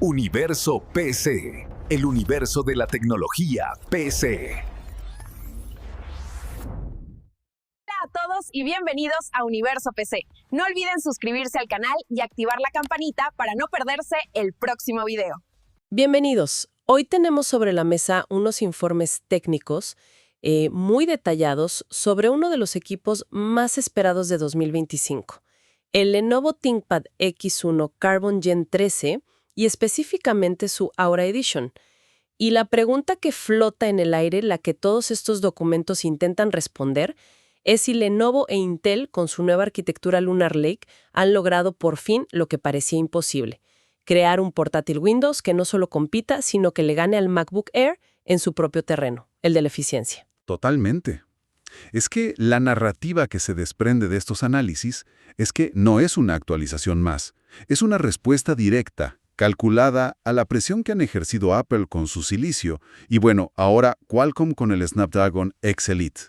Universo PC, el universo de la tecnología PC. Hola a todos y bienvenidos a Universo PC. No olviden suscribirse al canal y activar la campanita para no perderse el próximo video. Bienvenidos. Hoy tenemos sobre la mesa unos informes técnicos muy detallados sobre uno de los equipos más esperados de 2025, el Lenovo ThinkPad X1 Carbon Gen 13 y específicamente su Aura Edition. Y la pregunta que flota en el aire, la que todos estos documentos intentan responder, es si Lenovo e Intel, con su nueva arquitectura Lunar Lake, han logrado por fin lo que parecía imposible: crear un portátil Windows que no solo compita, sino que le gane al MacBook Air en su propio terreno, el de la eficiencia. Totalmente. Es que la narrativa que se desprende de estos análisis es que no es una actualización más, es una respuesta directa, calculada a la presión que han ejercido Apple con su silicio y, bueno, ahora Qualcomm con el Snapdragon X Elite.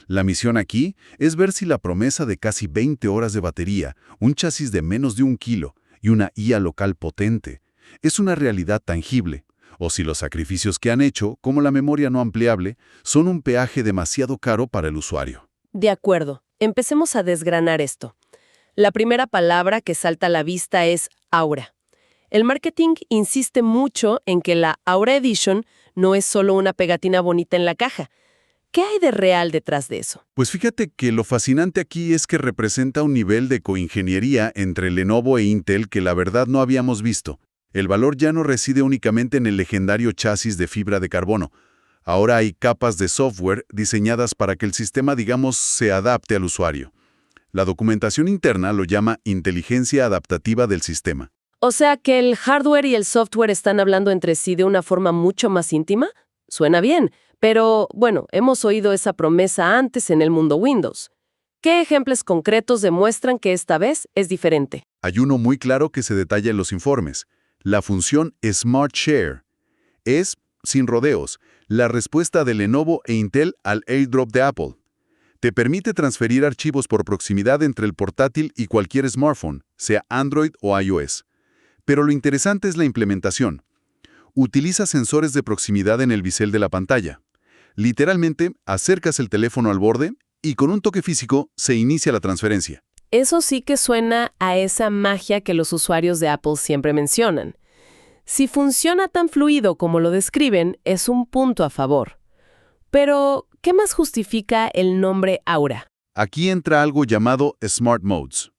La misión aquí es ver si la promesa de casi 20 horas de batería, un chasis de menos de 1 kilo y una IA local potente, es una realidad tangible, o si los sacrificios que han hecho, como la memoria no ampliable, son un peaje demasiado caro para el usuario. De acuerdo. Empecemos a desgranar esto. La primera palabra que salta a la vista es Aura. El marketing insiste mucho en que la Aura Edition no es solo una pegatina bonita en la caja. ¿Qué hay de real detrás de eso? Pues fíjate que lo fascinante aquí es que representa un nivel de coingeniería entre Lenovo e Intel que la verdad no habíamos visto. El valor ya no reside únicamente en el legendario chasis de fibra de carbono. Ahora hay capas de software diseñadas para que el sistema, digamos, se adapte al usuario. La documentación interna lo llama inteligencia adaptativa del sistema. O sea que el hardware y el software están hablando entre sí de una forma mucho más íntima. Suena bien, pero bueno, hemos oído esa promesa antes en el mundo Windows. ¿Qué ejemplos concretos demuestran que esta vez es diferente? Hay uno muy claro que se detalla en los informes. La función Smart Share es, sin rodeos, la respuesta de Lenovo e Intel al AirDrop de Apple. Te permite transferir archivos por proximidad entre el portátil y cualquier smartphone, sea Android o iOS. Pero lo interesante es la implementación. Utiliza sensores de proximidad en el bisel de la pantalla. Literalmente, acercas el teléfono al borde y con un toque físico se inicia la transferencia. Eso sí que suena a esa magia que los usuarios de Apple siempre mencionan. Si funciona tan fluido como lo describen, es un punto a favor. Pero, ¿qué más justifica el nombre Aura? Aquí entra algo llamado Smart Modes.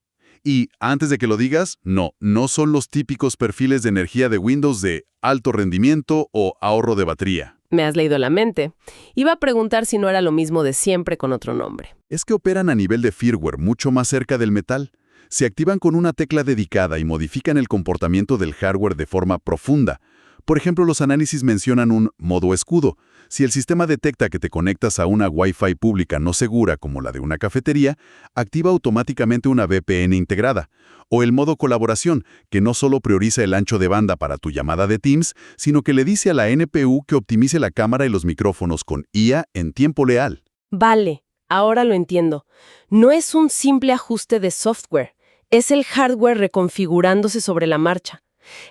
Y, antes de que lo digas, no son los típicos perfiles de energía de Windows de alto rendimiento o ahorro de batería. Me has leído la mente. Iba a preguntar si no era lo mismo de siempre con otro nombre. Es que operan a nivel de firmware mucho más cerca del metal. Se activan con una tecla dedicada y modifican el comportamiento del hardware de forma profunda. Por ejemplo, los análisis mencionan un modo escudo. Si el sistema detecta que te conectas a una Wi-Fi pública no segura como la de una cafetería, activa automáticamente una VPN integrada. O el modo colaboración, que no solo prioriza el ancho de banda para tu llamada de Teams, sino que le dice a la NPU que optimice la cámara y los micrófonos con IA en tiempo real. Vale, ahora lo entiendo. No es un simple ajuste de software, es el hardware reconfigurándose sobre la marcha.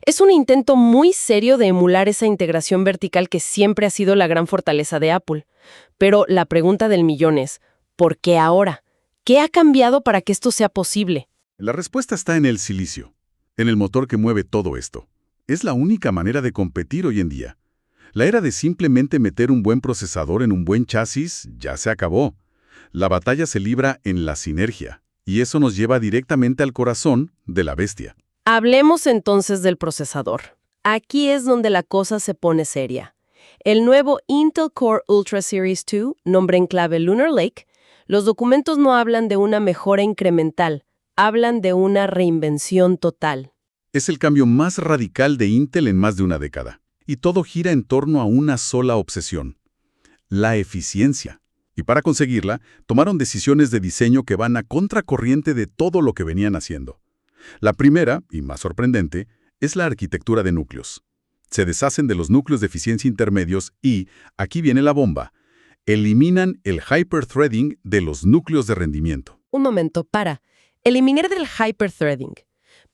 Es un intento muy serio de emular esa integración vertical que siempre ha sido la gran fortaleza de Apple. Pero la pregunta del millón es, ¿por qué ahora? ¿Qué ha cambiado para que esto sea posible? La respuesta está en el silicio, en el motor que mueve todo esto. Es la única manera de competir hoy en día. La era de simplemente meter un buen procesador en un buen chasis ya se acabó. La batalla se libra en la sinergia, y eso nos lleva directamente al corazón de la bestia. Hablemos entonces del procesador. Aquí es donde la cosa se pone seria. El nuevo Intel Core Ultra Series 2, nombre en clave Lunar Lake, los documentos no hablan de una mejora incremental, hablan de una reinvención total. Es el cambio más radical de Intel en más de una década. Y todo gira en torno a una sola obsesión: la eficiencia. Y para conseguirla, tomaron decisiones de diseño que van a contracorriente de todo lo que venían haciendo. La primera, y más sorprendente, es la arquitectura de núcleos. Se deshacen de los núcleos de eficiencia intermedios y, aquí viene la bomba, eliminan el hyperthreading de los núcleos de rendimiento. Un momento, para. Eliminar del hyperthreading.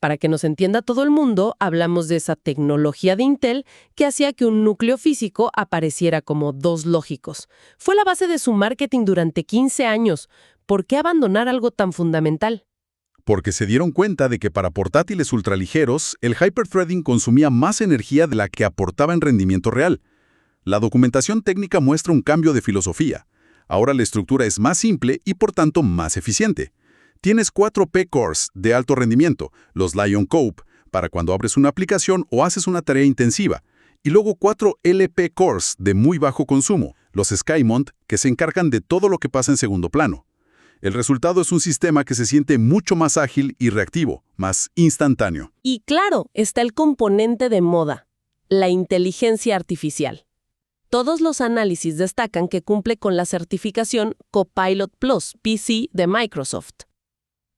Para que nos entienda todo el mundo, hablamos de esa tecnología de Intel que hacía que un núcleo físico apareciera como dos lógicos. Fue la base de su marketing durante 15 años. ¿Por qué abandonar algo tan fundamental? Porque se dieron cuenta de que para portátiles ultraligeros, el hyperthreading consumía más energía de la que aportaba en rendimiento real. La documentación técnica muestra un cambio de filosofía. Ahora la estructura es más simple y por tanto más eficiente. Tienes 4 P-cores de alto rendimiento, los Lion Cope, para cuando abres una aplicación o haces una tarea intensiva, y luego 4 LP-cores de muy bajo consumo, los Skymont, que se encargan de todo lo que pasa en segundo plano. El resultado es un sistema que se siente mucho más ágil y reactivo, más instantáneo. Y claro, está el componente de moda, la inteligencia artificial. Todos los análisis destacan que cumple con la certificación Copilot Plus PC de Microsoft.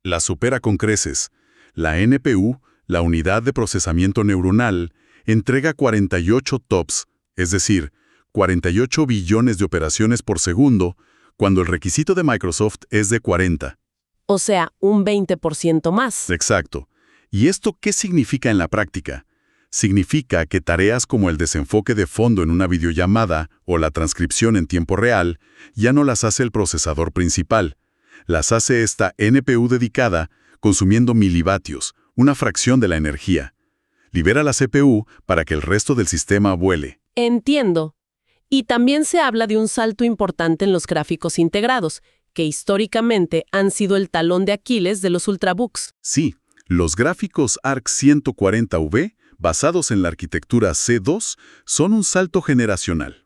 La supera con creces. La NPU, la unidad de procesamiento neuronal, entrega 48 TOPS, es decir, 48 billones de operaciones por segundo, cuando el requisito de Microsoft es de 40. O sea, un 20% más. Exacto. ¿Y esto qué significa en la práctica? Significa que tareas como el desenfoque de fondo en una videollamada o la transcripción en tiempo real ya no las hace el procesador principal. Las hace esta NPU dedicada, consumiendo milivatios, una fracción de la energía. Libera la CPU para que el resto del sistema vuele. Entiendo. Y también se habla de un salto importante en los gráficos integrados, que históricamente han sido el talón de Aquiles de los ultrabooks. Sí, los gráficos ARC 140V, basados en la arquitectura C2, son un salto generacional.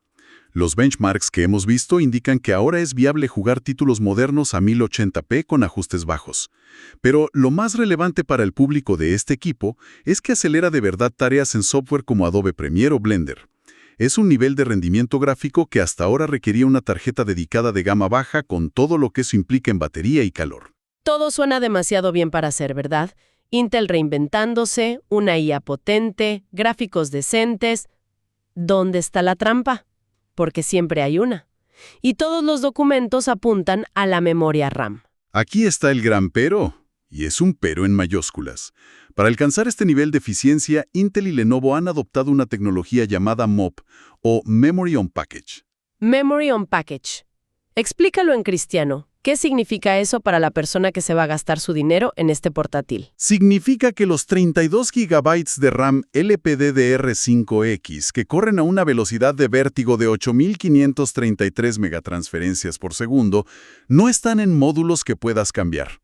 Los benchmarks que hemos visto indican que ahora es viable jugar títulos modernos a 1080p con ajustes bajos. Pero lo más relevante para el público de este equipo es que acelera de verdad tareas en software como Adobe Premiere o Blender. Es un nivel de rendimiento gráfico que hasta ahora requería una tarjeta dedicada de gama baja con todo lo que eso implica en batería y calor. Todo suena demasiado bien para ser verdad. Intel reinventándose, una IA potente, gráficos decentes. ¿Dónde está la trampa? Porque siempre hay una. Y todos los documentos apuntan a la memoria RAM. Aquí está el gran pero, y es un pero en mayúsculas. Para alcanzar este nivel de eficiencia, Intel y Lenovo han adoptado una tecnología llamada MOP, o Memory on Package. Memory on Package. Explícalo en cristiano. ¿Qué significa eso para la persona que se va a gastar su dinero en este portátil? Significa que los 32 GB de RAM LPDDR5X, que corren a una velocidad de vértigo de 8.533 megatransferencias por segundo, no están en módulos que puedas cambiar.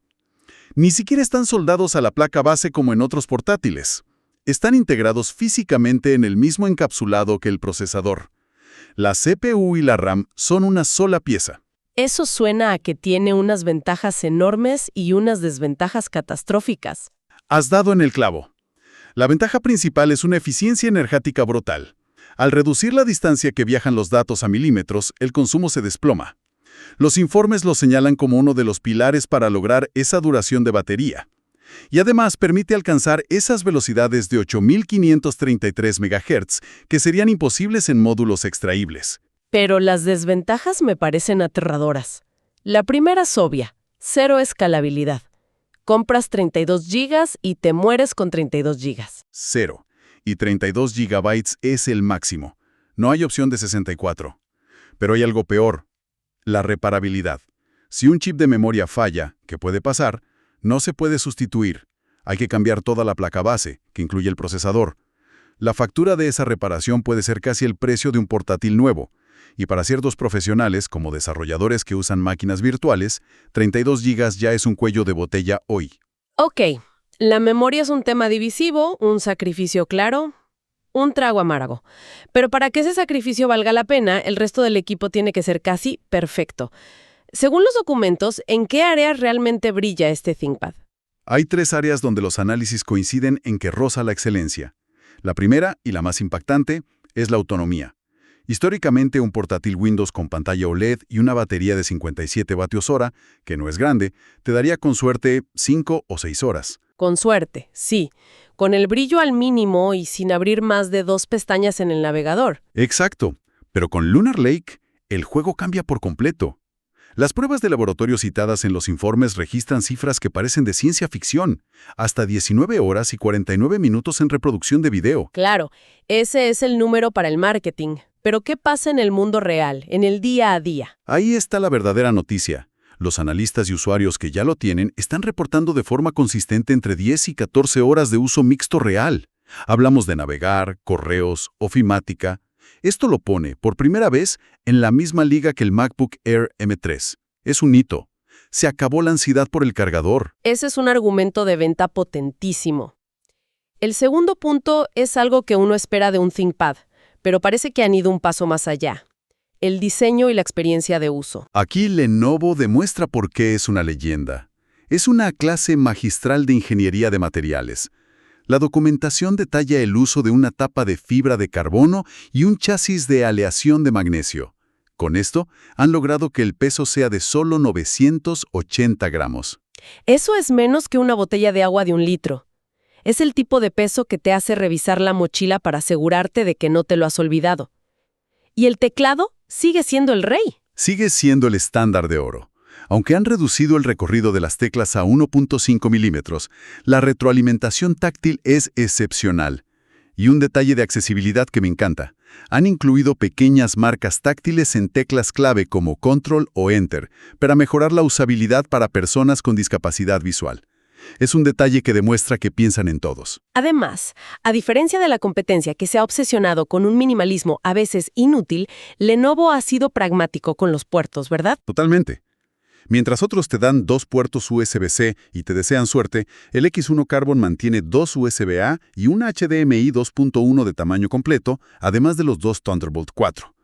Ni siquiera están soldados a la placa base como en otros portátiles. Están integrados físicamente en el mismo encapsulado que el procesador. La CPU y la RAM son una sola pieza. Eso suena a que tiene unas ventajas enormes y unas desventajas catastróficas. Has dado en el clavo. La ventaja principal es una eficiencia energética brutal. Al reducir la distancia que viajan los datos a milímetros, el consumo se desploma. Los informes lo señalan como uno de los pilares para lograr esa duración de batería. Y además permite alcanzar esas velocidades de 8.533 MHz que serían imposibles en módulos extraíbles. Pero las desventajas me parecen aterradoras. La primera es obvia, cero escalabilidad. Compras 32 GB y te mueres con 32 GB. Cero. Y 32 GB es el máximo. No hay opción de 64. Pero hay algo peor. La reparabilidad. Si un chip de memoria falla, que puede pasar, no se puede sustituir. Hay que cambiar toda la placa base, que incluye el procesador. La factura de esa reparación puede ser casi el precio de un portátil nuevo. Y para ciertos profesionales, como desarrolladores que usan máquinas virtuales, 32 GB ya es un cuello de botella hoy. Ok, la memoria es un tema divisivo, un sacrificio claro, un trago amargo. Pero para que ese sacrificio valga la pena, el resto del equipo tiene que ser casi perfecto. Según los documentos, ¿en qué áreas realmente brilla este ThinkPad? Hay 3 áreas donde los análisis coinciden en que roza la excelencia. La primera, y la más impactante, es la autonomía. Históricamente, un portátil Windows con pantalla OLED y una batería de 57 vatios-hora, que no es grande, te daría con suerte 5 o 6 horas. Con suerte, sí. Con el brillo al mínimo y sin abrir más de 2 pestañas en el navegador. Exacto. Pero con Lunar Lake, el juego cambia por completo. Las pruebas de laboratorio citadas en los informes registran cifras que parecen de ciencia ficción, hasta 19 horas y 49 minutos en reproducción de video. Claro, ese es el número para el marketing. Pero ¿qué pasa en el mundo real, en el día a día? Ahí está la verdadera noticia. Los analistas y usuarios que ya lo tienen están reportando de forma consistente entre 10 y 14 horas de uso mixto real. Hablamos de navegar, correos, ofimática. Esto lo pone, por primera vez, en la misma liga que el MacBook Air M3. Es un hito. Se acabó la ansiedad por el cargador. Ese es un argumento de venta potentísimo. El segundo punto es algo que uno espera de un ThinkPad, pero parece que han ido un paso más allá. El diseño y la experiencia de uso. Aquí Lenovo demuestra por qué es una leyenda. Es una clase magistral de ingeniería de materiales. La documentación detalla el uso de una tapa de fibra de carbono y un chasis de aleación de magnesio. Con esto, han logrado que el peso sea de solo 980 gramos. Eso es menos que una botella de agua de 1 litro. Es el tipo de peso que te hace revisar la mochila para asegurarte de que no te lo has olvidado. ¿Y el teclado? Sigue siendo el rey. Sigue siendo el estándar de oro. Aunque han reducido el recorrido de las teclas a 1.5 milímetros, la retroalimentación táctil es excepcional. Y un detalle de accesibilidad que me encanta. Han incluido pequeñas marcas táctiles en teclas clave como Control o Enter, para mejorar la usabilidad para personas con discapacidad visual. Es un detalle que demuestra que piensan en todos. Además, a diferencia de la competencia que se ha obsesionado con un minimalismo a veces inútil, Lenovo ha sido pragmático con los puertos, ¿verdad? Totalmente. Mientras otros te dan 2 puertos USB-C y te desean suerte, el X1 Carbon mantiene 2 USB-A y un HDMI 2.1 de tamaño completo, además de los 2 Thunderbolt 4.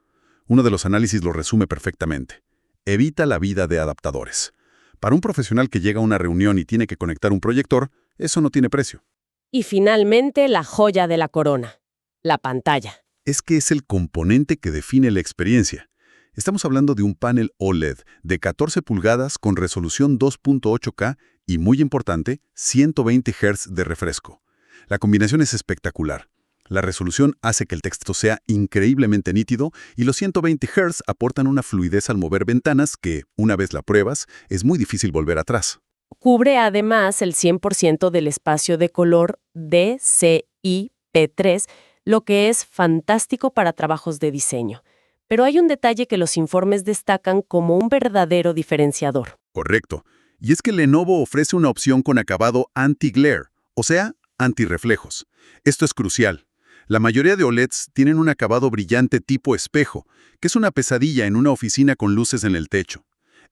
Uno de los análisis lo resume perfectamente. Evita la vida de adaptadores. Para un profesional que llega a una reunión y tiene que conectar un proyector, eso no tiene precio. Y finalmente, la joya de la corona, la pantalla. Es que es el componente que define la experiencia. Estamos hablando de un panel OLED de 14 pulgadas con resolución 2.8K y, muy importante, 120 Hz de refresco. La combinación es espectacular. La resolución hace que el texto sea increíblemente nítido y los 120 Hz aportan una fluidez al mover ventanas que, una vez la pruebas, es muy difícil volver atrás. Cubre además el 100% del espacio de color DCI-P3, lo que es fantástico para trabajos de diseño. Pero hay un detalle que los informes destacan como un verdadero diferenciador. Correcto. Y es que Lenovo ofrece una opción con acabado anti-glare, o sea, antirreflejos. Esto es crucial. La mayoría de OLEDs tienen un acabado brillante tipo espejo, que es una pesadilla en una oficina con luces en el techo.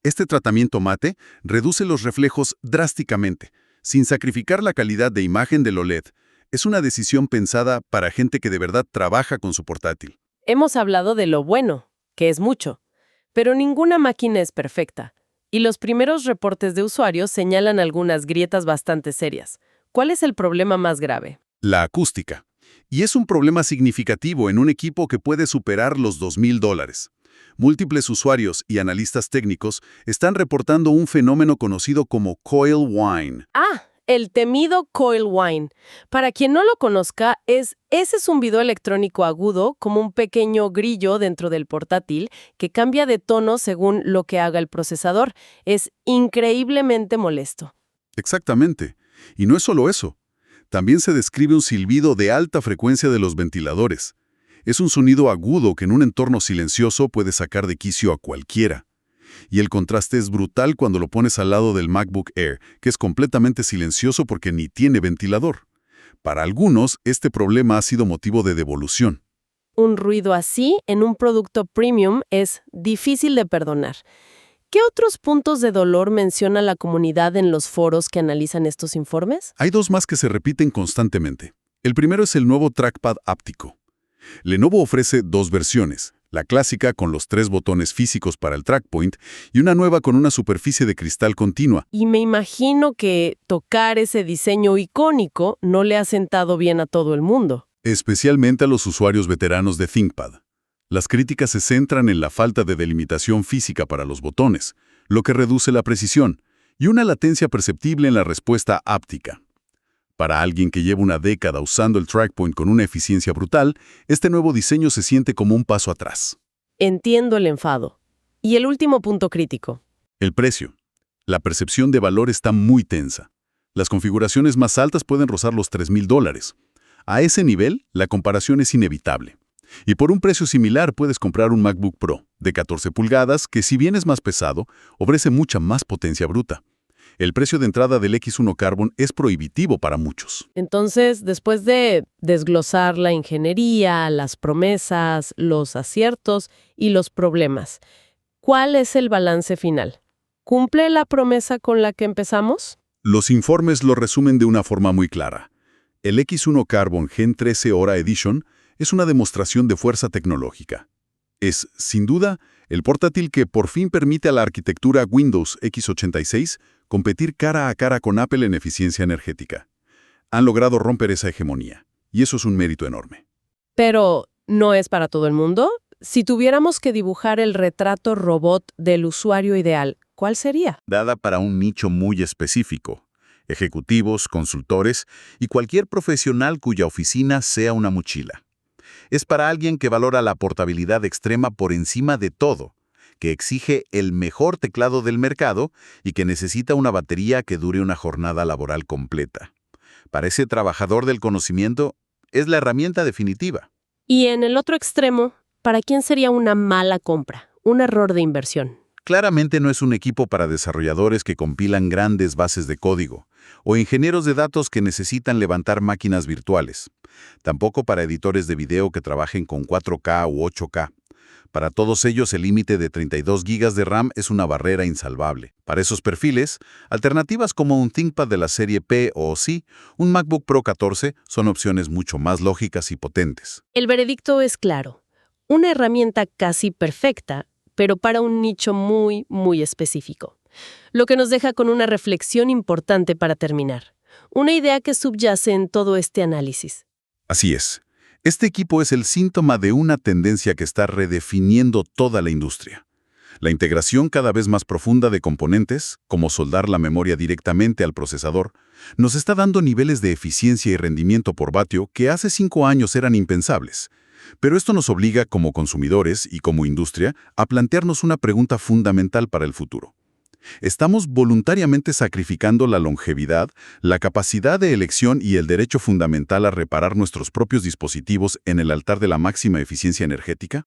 Este tratamiento mate reduce los reflejos drásticamente, sin sacrificar la calidad de imagen del OLED. Es una decisión pensada para gente que de verdad trabaja con su portátil. Hemos hablado de lo bueno, que es mucho, pero ninguna máquina es perfecta. Y los primeros reportes de usuarios señalan algunas grietas bastante serias. ¿Cuál es el problema más grave? La acústica. Y es un problema significativo en un equipo que puede superar los $2,000. Múltiples usuarios y analistas técnicos están reportando un fenómeno conocido como coil whine. El temido coil whine. Para quien no lo conozca, ese zumbido electrónico agudo como un pequeño grillo dentro del portátil que cambia de tono según lo que haga el procesador. Es increíblemente molesto. Exactamente. Y no es solo eso. También se describe un silbido de alta frecuencia de los ventiladores. Es un sonido agudo que en un entorno silencioso puede sacar de quicio a cualquiera. Y el contraste es brutal cuando lo pones al lado del MacBook Air, que es completamente silencioso porque ni tiene ventilador. Para algunos, este problema ha sido motivo de devolución. Un ruido así en un producto premium es difícil de perdonar. ¿Qué otros puntos de dolor menciona la comunidad en los foros que analizan estos informes? Hay 2 más que se repiten constantemente. El primero es el nuevo trackpad áptico. Lenovo ofrece 2 versiones. La clásica con los 3 botones físicos para el trackpoint y una nueva con una superficie de cristal continua. Y me imagino que tocar ese diseño icónico no le ha sentado bien a todo el mundo. Especialmente a los usuarios veteranos de ThinkPad. Las críticas se centran en la falta de delimitación física para los botones, lo que reduce la precisión, y una latencia perceptible en la respuesta áptica. Para alguien que lleva una década usando el trackpoint con una eficiencia brutal, este nuevo diseño se siente como un paso atrás. Entiendo el enfado. Y el último punto crítico, El precio. La percepción de valor está muy tensa. Las configuraciones más altas pueden rozar los $3,000. A ese nivel, la comparación es inevitable. Y por un precio similar puedes comprar un MacBook Pro de 14 pulgadas que, si bien es más pesado, ofrece mucha más potencia bruta. El precio de entrada del X1 Carbon es prohibitivo para muchos. Entonces, después de desglosar la ingeniería, las promesas, los aciertos y los problemas, ¿cuál es el balance final? ¿Cumple la promesa con la que empezamos? Los informes lo resumen de una forma muy clara. El X1 Carbon Gen 13 Hora Edition es una demostración de fuerza tecnológica. Es, sin duda, el portátil que por fin permite a la arquitectura Windows x86 competir cara a cara con Apple en eficiencia energética. Han logrado romper esa hegemonía, y eso es un mérito enorme. Pero, ¿no es para todo el mundo? Si tuviéramos que dibujar el retrato robot del usuario ideal, ¿cuál sería? Dada para un nicho muy específico: ejecutivos, consultores y cualquier profesional cuya oficina sea una mochila. Es para alguien que valora la portabilidad extrema por encima de todo, que exige el mejor teclado del mercado y que necesita una batería que dure una jornada laboral completa. Para ese trabajador del conocimiento, es la herramienta definitiva. Y en el otro extremo, ¿para quién sería una mala compra, un error de inversión? Claramente no es un equipo para desarrolladores que compilan grandes bases de código, o ingenieros de datos que necesitan levantar máquinas virtuales. Tampoco para editores de video que trabajen con 4K u 8K. Para todos ellos, el límite de 32 GB de RAM es una barrera insalvable. Para esos perfiles, alternativas como un ThinkPad de la serie P o sí, un MacBook Pro 14 son opciones mucho más lógicas y potentes. El veredicto es claro. Una herramienta casi perfecta, pero para un nicho muy, muy específico. Lo que nos deja con una reflexión importante para terminar. Una idea que subyace en todo este análisis. Así es. Este equipo es el síntoma de una tendencia que está redefiniendo toda la industria. La integración cada vez más profunda de componentes, como soldar la memoria directamente al procesador, nos está dando niveles de eficiencia y rendimiento por vatio que hace 5 años eran impensables. Pero esto nos obliga como consumidores y como industria a plantearnos una pregunta fundamental para el futuro. ¿Estamos voluntariamente sacrificando la longevidad, la capacidad de elección y el derecho fundamental a reparar nuestros propios dispositivos en el altar de la máxima eficiencia energética?